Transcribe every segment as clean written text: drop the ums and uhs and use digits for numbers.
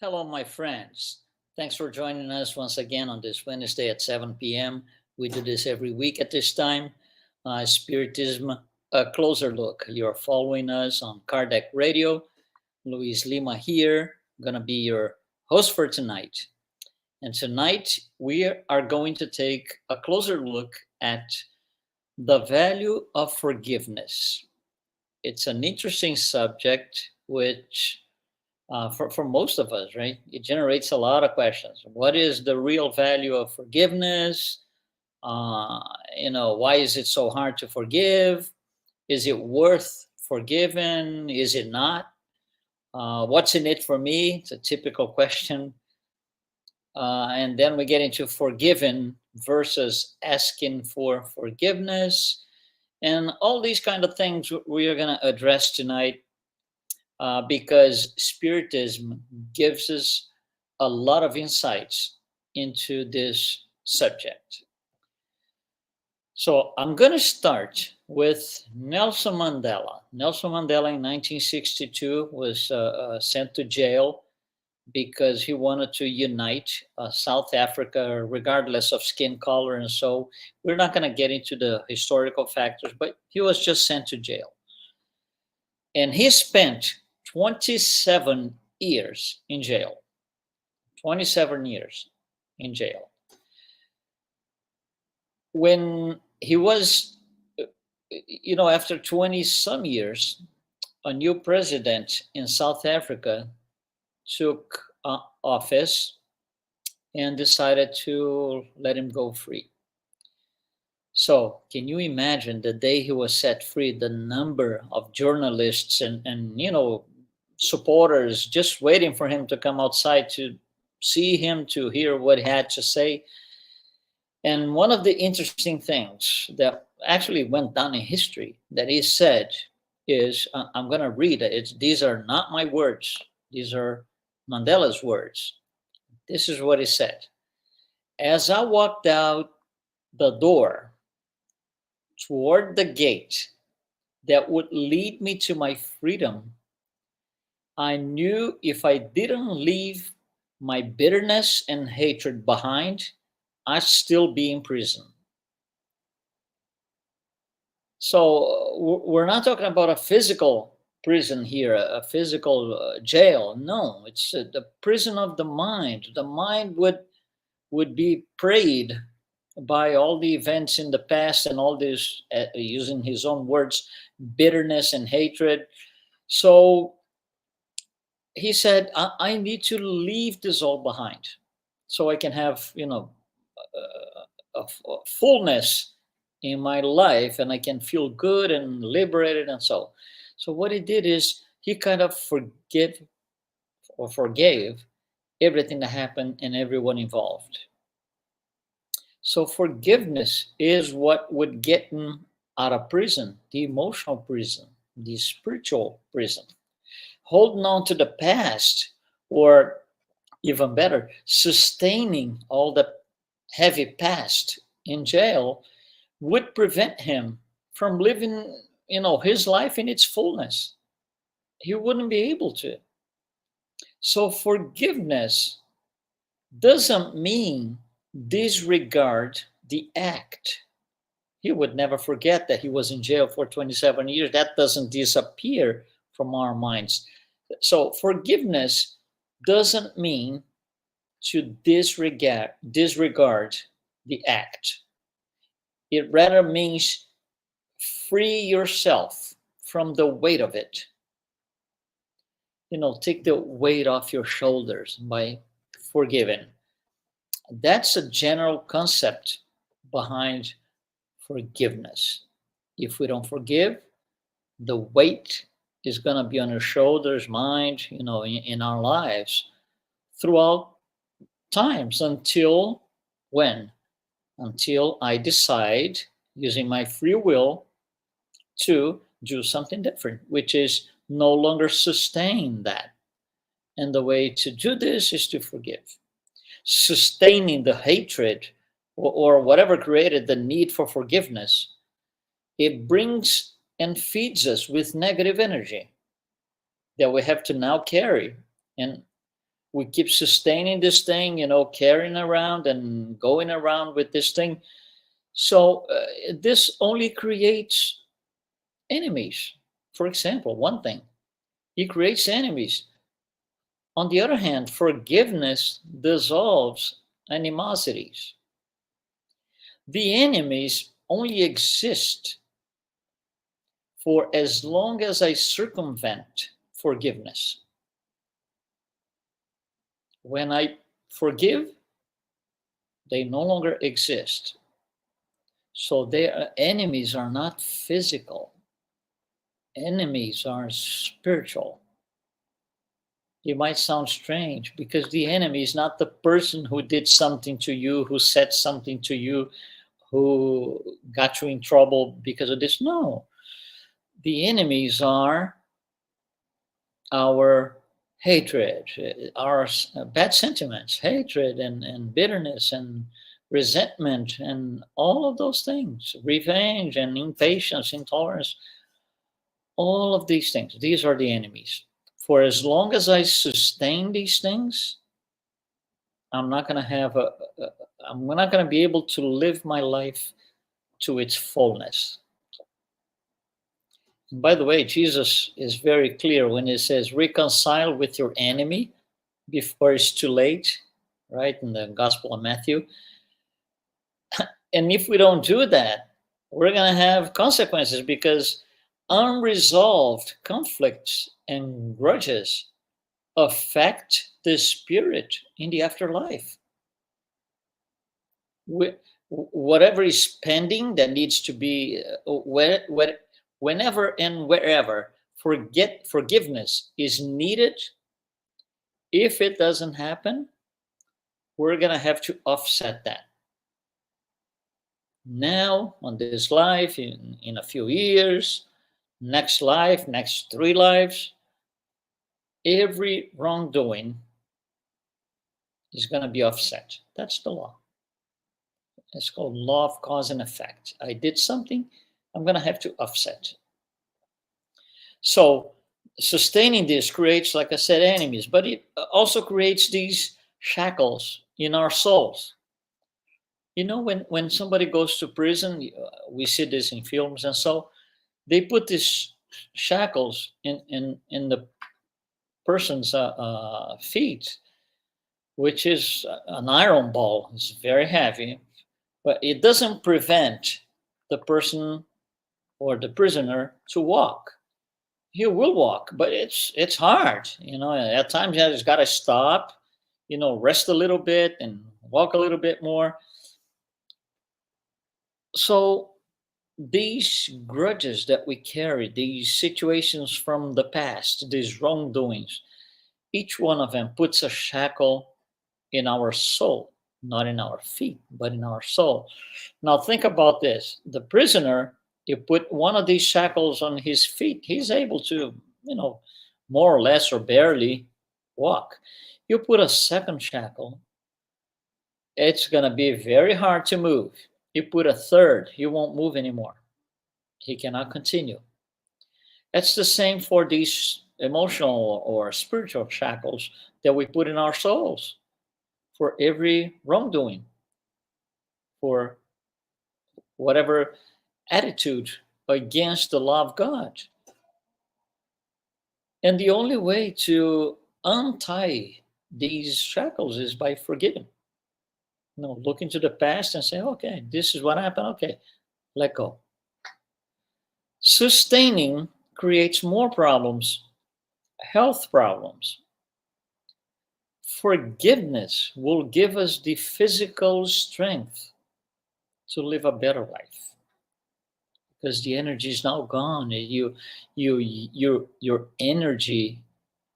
Hello, my friends. Thanks for joining us once again on this Wednesday at 7 p.m. We do this every week at this time. Spiritism, a closer look. You're following us on Kardec Radio. Luiz Lima here, going to be your host for tonight. And tonight we are going to take a closer look at the value of forgiveness. It's an interesting subject which for most of us, right? It generates a lot of questions. What is the real value of forgiveness? Why is it so hard to forgive? Is it worth forgiving? Is it not? What's in it for me? It's a typical question. And then we get into forgiving versus asking for forgiveness. And all these kind of things we are going to address tonight because Spiritism gives us a lot of insights into this subject. So I'm going to start with Nelson Mandela. Nelson Mandela in 1962 was sent to jail because he wanted to unite South Africa regardless of skin color. And so we're not going to get into the historical factors, but he was just sent to jail. And he spent 27 years in jail. 27 years in jail. When he was, after 20 some years, a new president in South Africa took office and decided to let him go free. So can you imagine the day he was set free, the number of journalists and supporters just waiting for him to come outside to see him, to hear what he had to say. And one of the interesting things that actually went down in history that he said is, I'm going to read it. These are not my words. These are Mandela's words. This is what he said. As I walked out the door toward the gate that would lead me to my freedom, I knew if I didn't leave my bitterness and hatred behind, I'd still be in prison. So we're not talking about a physical prison here, a physical jail. No, it's the prison of the mind. The mind would be preyed by all the events in the past and all this, using his own words, bitterness and hatred. So he said, I need to leave this all behind so I can have, a fullness in my life and I can feel good and liberated and so. So what he did is he kind of forgave everything that happened and everyone involved. So forgiveness is what would get him out of prison, the emotional prison, the spiritual prison. Holding on to the past, or even better, sustaining all the heavy past in jail would prevent him from living, his life in its fullness. He wouldn't be able to. So forgiveness doesn't mean disregard the act. He would never forget that he was in jail for 27 years. That doesn't disappear from our minds. So forgiveness doesn't mean to disregard the act. It rather means free yourself from the weight of it. Take the weight off your shoulders by forgiving. That's a general concept behind forgiveness. If we don't forgive, the weight is going to be on our shoulders, mind, in our lives throughout times until when? Until I decide, using my free will, to do something different, which is no longer sustain that. And the way to do this is to forgive. Sustaining the hatred or whatever created the need for forgiveness, it brings and feeds us with negative energy that we have to now carry. And We keep sustaining this thing, carrying around and going around with this thing. So this only creates enemies. For example, one thing, it creates enemies. On the other hand, forgiveness dissolves animosities. The enemies only exist for as long as I circumvent forgiveness. When I forgive, they no longer exist. So their enemies are not physical. Enemies are spiritual. It might sound strange because the enemy is not the person who did something to you, who said something to you, who got you in trouble because of this. No. The enemies are our hatred, our bad sentiments, hatred and bitterness and resentment and all of those things, revenge and impatience, intolerance, all of these things. These are the enemies. For as long as I sustain these things, I'm not going to have I'm not going to be able to live my life to its fullness. And by the way, Jesus is very clear when he says, reconcile with your enemy before it's too late, right? In the Gospel of Matthew. And if we don't do that, we're going to have consequences because unresolved conflicts and grudges affect the spirit in the afterlife. Whatever is pending that needs to be, whenever and wherever forgiveness is needed, if it doesn't happen, we're going to have to offset that. Now, on this life, in a few years, next life, next 3 lives, every wrongdoing is going to be offset. That's the law. It's called law of cause and effect. I did something, I'm going to have to offset. So sustaining this creates, like I said, enemies, but it also creates these shackles in our souls. When somebody goes to prison, we see this in films, and so they put these shackles in the person's feet, which is an iron ball. It's very heavy, but it doesn't prevent the person or the prisoner to walk. He will walk, but it's hard. At times you just got to stop, rest a little bit and walk a little bit more. So these grudges that we carry, these situations from the past, these wrongdoings, each one of them puts a shackle in our soul, not in our feet, but in our soul. Now think about this. The prisoner, you put one of these shackles on his feet, he's able to, more or less or barely walk. You put a second shackle, it's going to be very hard to move. You put a third, he won't move anymore. He cannot continue. It's the same for these emotional or spiritual shackles that we put in our souls for every wrongdoing, for whatever attitude against the law of God. And the only way to untie these shackles is by forgiving. Look into the past and say, okay, this is what happened. Okay, let go. Sustaining creates more problems, health problems. Forgiveness will give us the physical strength to live a better life because the energy is now gone. Your energy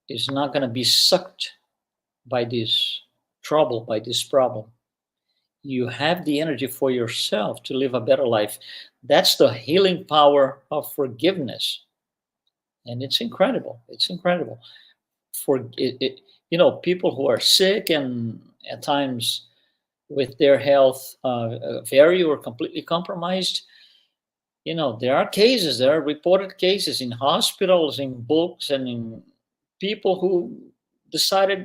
is not going to be sucked by this trouble, by this problem. You have the energy for yourself to live a better life. That's the healing power of forgiveness. And it's incredible. It's incredible. People who are sick and at times with their health very or completely compromised, there are reported cases in hospitals, in books, and in people who decided,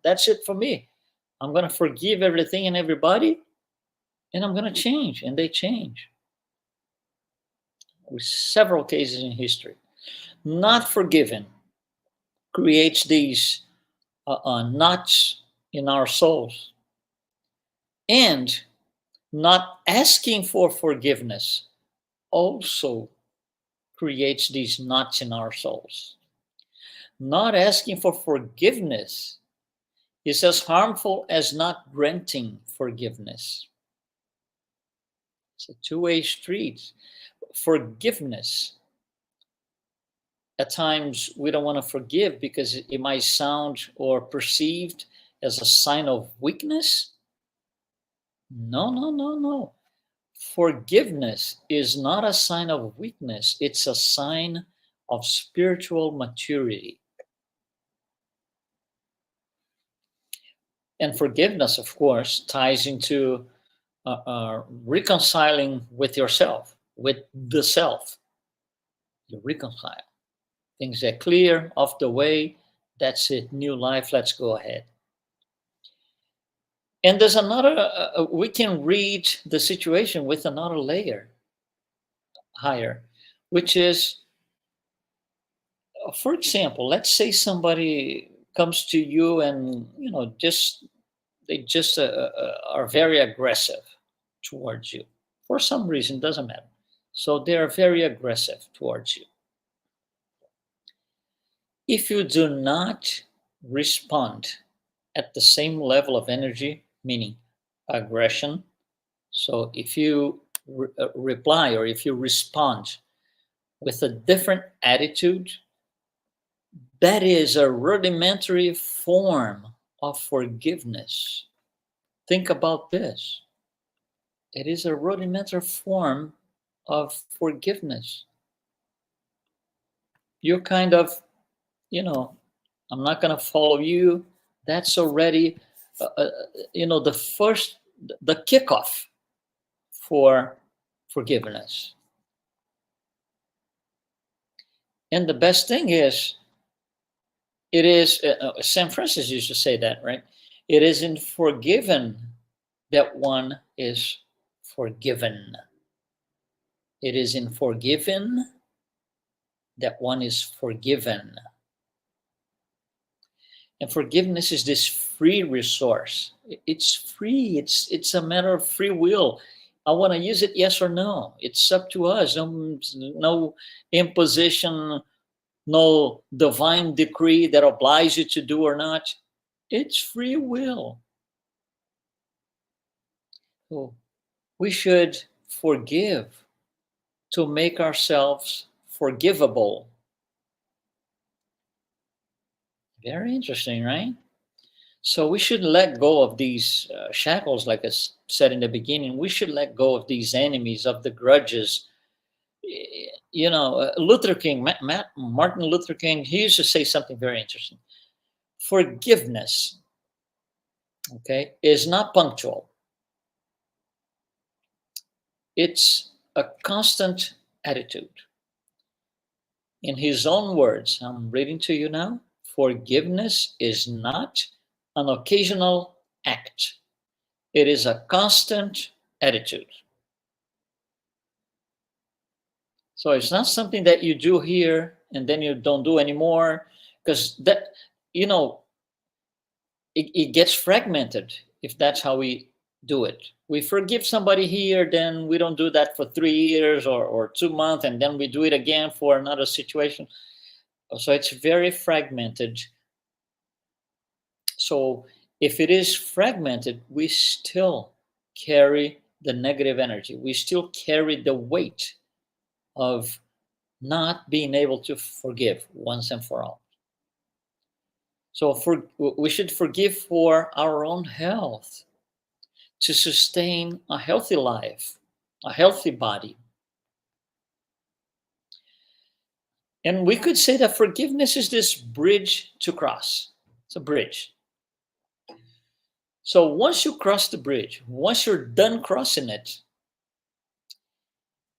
that's it for me. I'm going to forgive everything and everybody, and I'm going to change. And they change. With several cases in history. Not forgiving creates these knots in our souls. And not asking for forgiveness also creates these knots in our souls. Not asking for forgiveness is as harmful as not granting forgiveness. It's a two-way street. Forgiveness. At times, we don't want to forgive because it might sound or perceived as a sign of weakness. No, no, no, no. Forgiveness is not a sign of weakness. It's a sign of spiritual maturity. And forgiveness, of course, ties into reconciling with yourself, with the self. You reconcile. Things are clear, off the way. That's it. New life. Let's go ahead. And there's another, we can read the situation with another layer higher, which is, for example, let's say somebody comes to you and, they just are very aggressive towards you. For some reason, doesn't matter. So they are very aggressive towards you. If you do not respond at the same level of energy, meaning aggression, so if you reply or if you respond with a different attitude, that is a rudimentary form of forgiveness. Think about this. It is a rudimentary form of forgiveness. You're kind of, I'm not going to follow you. That's already, the kickoff for forgiveness. And the best thing is, it is, St. Francis used to say that, right? It is in forgiven that one is forgiven. It is in forgiven that one is forgiven. And forgiveness is this free resource. It's free. It's a matter of free will. I want to use it, yes or no. It's up to us. No imposition, no divine decree that obliges you to do or not. It's free will. So we should forgive to make ourselves forgivable. Very interesting, right? So we should let go of these shackles, like I said in the beginning. We should let go of these enemies, of the grudges. Luther King, Martin Luther King, he used to say something very interesting. Forgiveness, okay, is not punctual. It's a constant attitude. In his own words, I'm reading to you now, forgiveness is not an occasional act. It is a constant attitude. So it's not something that you do here and then you don't do anymore, because that, it gets fragmented if that's how we do it. We forgive somebody here, then we don't do that for 3 years or 2 months, and then we do it again for another situation. So it's very fragmented. So if it is fragmented, we still carry the negative energy. We still carry the weight of not being able to forgive once and for all. So we should forgive for our own health, to sustain a healthy life, a healthy body. And we could say that forgiveness is this bridge to cross. It's a bridge. So once you cross the bridge, once you're done crossing it,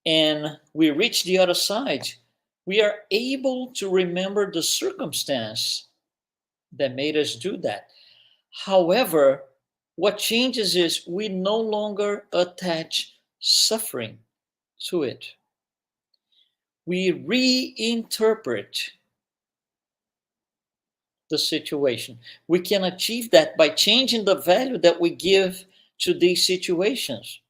and we reach the other side, we are able to remember the circumstance that made us do that. However, what changes is we no longer attach suffering to it. We reinterpret the situation. We can achieve that by changing the value that we give to these situations.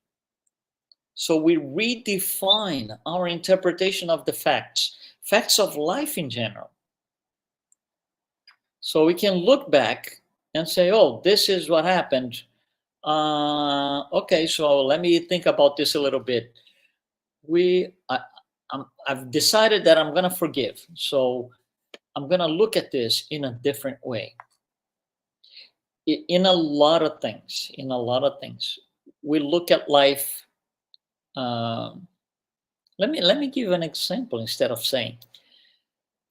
So we redefine our interpretation of the facts of life in general. So we can look back and say, oh, this is what happened. Okay, so let me think about this a little bit. I've decided that I'm going to forgive. So I'm going to look at this in a different way. In a lot of things, we look at life. Let me give an example instead of saying.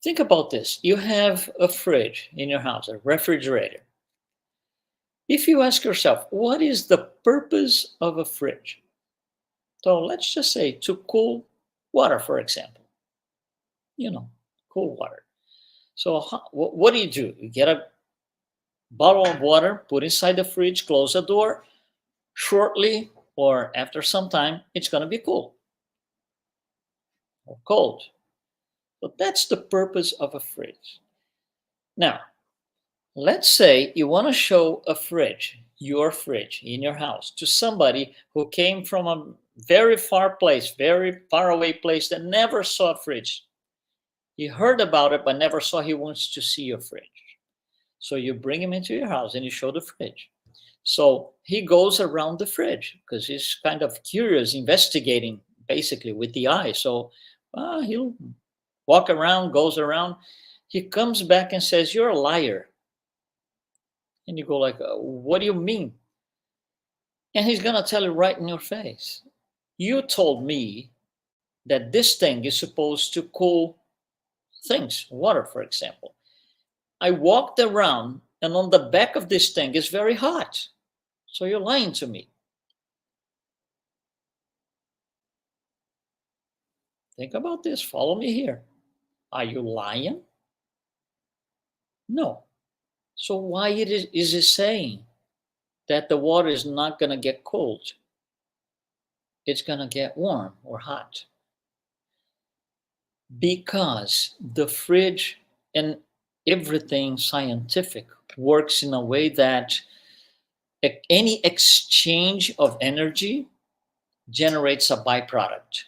Think about this. You have a fridge in your house, a refrigerator. If you ask yourself, what is the purpose of a fridge? So let's just say to cool water, for example. Cool water. So what do? You get a bottle of water, put inside the fridge, close the door. Shortly or after some time, it's going to be cool or cold. So that's the purpose of a fridge. Now, let's say you want to show a fridge, your fridge in your house, to somebody who came from a very far place, very far away place that never saw a fridge. He heard about it, but never saw. He wants to see your fridge. So you bring him into your house and you show the fridge. So he goes around the fridge because he's kind of curious, investigating basically with the eye. So he'll walk around, goes around. He comes back and says, "You're a liar." And you go like, "What do you mean?" And he's going to tell you right in your face. You told me that this thing is supposed to cool things, water, for example. I walked around and on the back of this thing is very hot. So you're lying to me. Think about this. Follow me here. Are you lying? No. So why is it saying that the water is not going to get cold? It's going to get warm or hot. Because the fridge and everything scientific works in a way that any exchange of energy generates a byproduct.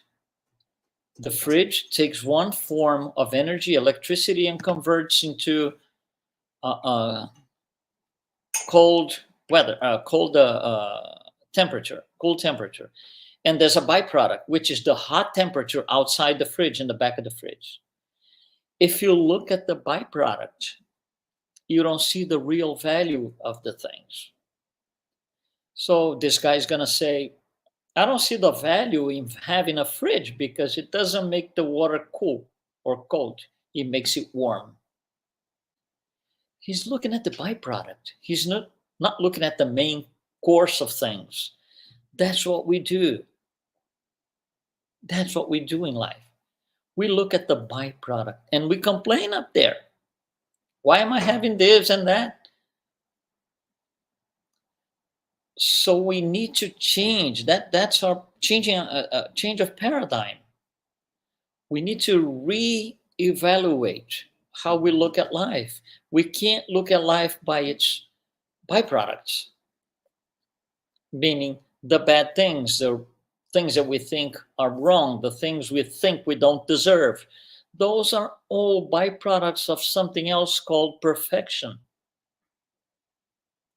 The fridge takes one form of energy, electricity, and converts into cold weather, temperature, cool temperature. And there's a byproduct, which is the hot temperature outside the fridge, in the back of the fridge. If you look at the byproduct, you don't see the real value of the things. So this guy's going to say, I don't see the value in having a fridge because it doesn't make the water cool or cold. It makes it warm. He's looking at the byproduct. He's not looking at the main course of things. That's what we do. That's what we do in life. We look at the byproduct and we complain up there. Why am I having this and that? So we need to change. That's our changing a change of paradigm. We need to reevaluate how we look at life. We can't look at life by its byproducts, meaning the bad things, the things that we think are wrong, the things we think we don't deserve. Those are all byproducts of something else called perfection.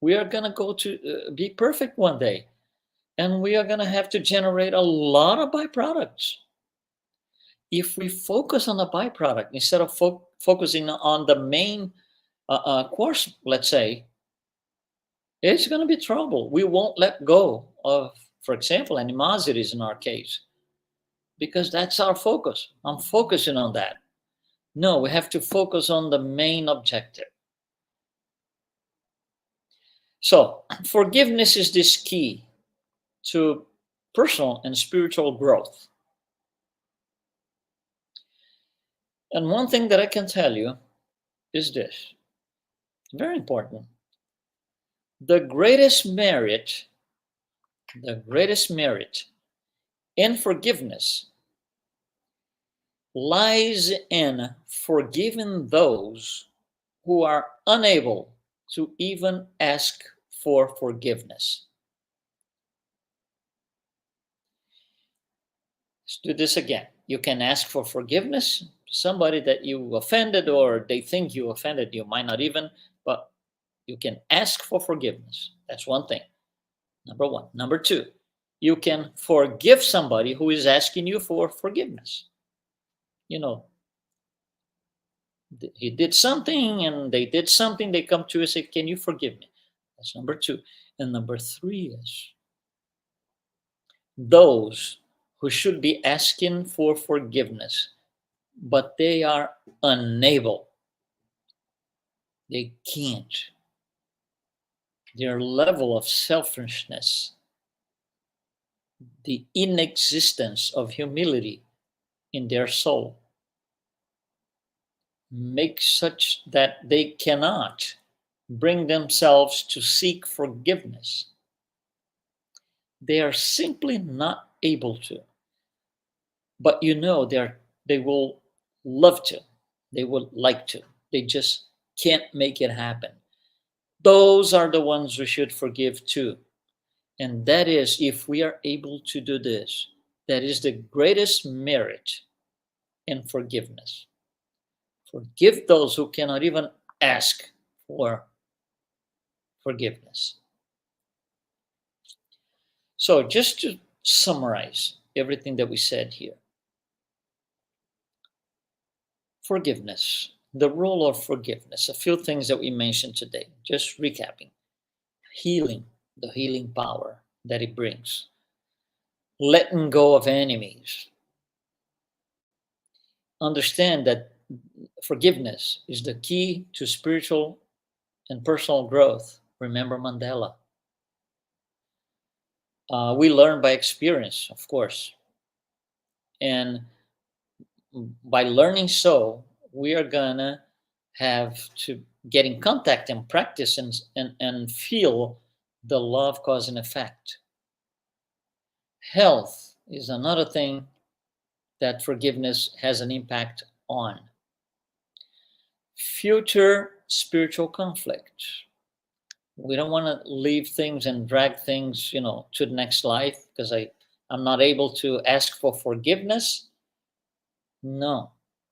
We are going to go to be perfect one day, and we are going to have to generate a lot of byproducts. If we focus on the byproduct instead of focusing on the main course, let's say, it's going to be trouble. We won't let go of, for example, animosities in our case, because that's our focus. I'm focusing on that. No, we have to focus on the main objective. So forgiveness is this key to personal and spiritual growth. And one thing that I can tell you is this. Very important. The greatest merit, the greatest merit in forgiveness lies in forgiving those who are unable to even ask for forgiveness. Let's do this again. You can ask for forgiveness to somebody that you offended or they think you offended. You might not even, but you can ask for forgiveness. That's one thing. Number one. Number two, you can forgive somebody who is asking you for forgiveness. You know, he did something and they did something. They come to you and say, "Can you forgive me?" That's number two. And number three is those who should be asking for forgiveness, but they are unable. They can't. Their level of selfishness, the inexistence of humility in their soul, makes such that they cannot bring themselves to seek forgiveness. They are simply not able to. But they will love to. They would like to. They just can't make it happen. Those are the ones we should forgive too. And that is, if we are able to do this, that is the greatest merit in forgiveness. Forgive those who cannot even ask for forgiveness. So, just to summarize everything that we said here, forgiveness, the role of forgiveness, a few things that we mentioned today, just recapping. Healing, the healing power that it brings, letting go of enemies. Understand that forgiveness is the key to spiritual and personal growth. Remember Mandela. We learn by experience, of course. And by learning so, we are going to have to get in contact and practice and feel the law of cause and effect. Health is another thing that forgiveness has an impact on. Future spiritual conflict. We don't want to leave things and drag things, to the next life because I'm not able to ask for forgiveness. No,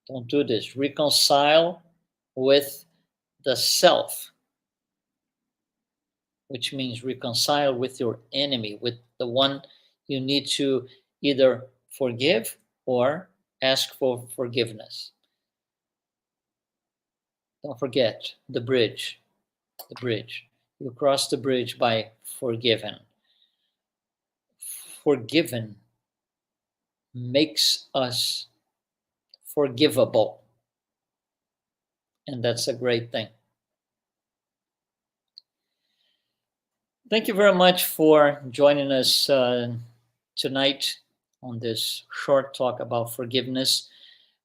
don't do this. Reconcile with the self, which means reconcile with your enemy, with the one you need to either forgive or ask for forgiveness. Don't forget the bridge. The bridge. You cross the bridge by forgiven. Forgiven makes us forgivable. And that's a great thing. Thank you very much for joining us tonight on this short talk about forgiveness.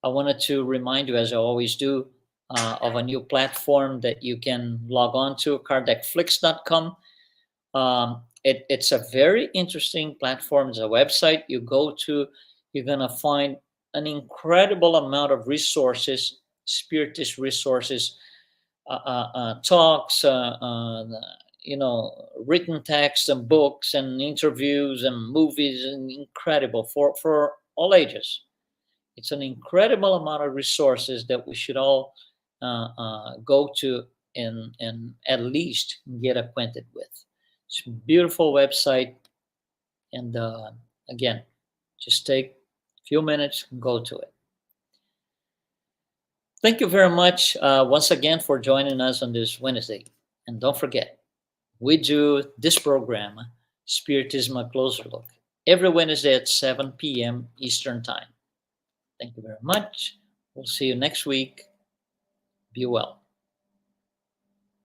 I wanted to remind you, as I always do, of a new platform that you can log on to, kardecflix.com. It's a very interesting platform. It's a website you go to. You're going to find an incredible amount of resources, spiritist resources, talks, written text and books and interviews and movies, and incredible for all ages. It's an incredible amount of resources that we should all go to and at least get acquainted with. It's a beautiful website, and again, just take a few minutes and go to it. Thank you very much once again for joining us on this Wednesday. And don't forget, we do this program, Spiritism A Closer Look, every Wednesday at 7 p.m. Eastern Time. Thank you very much. We'll see you next week. Be well.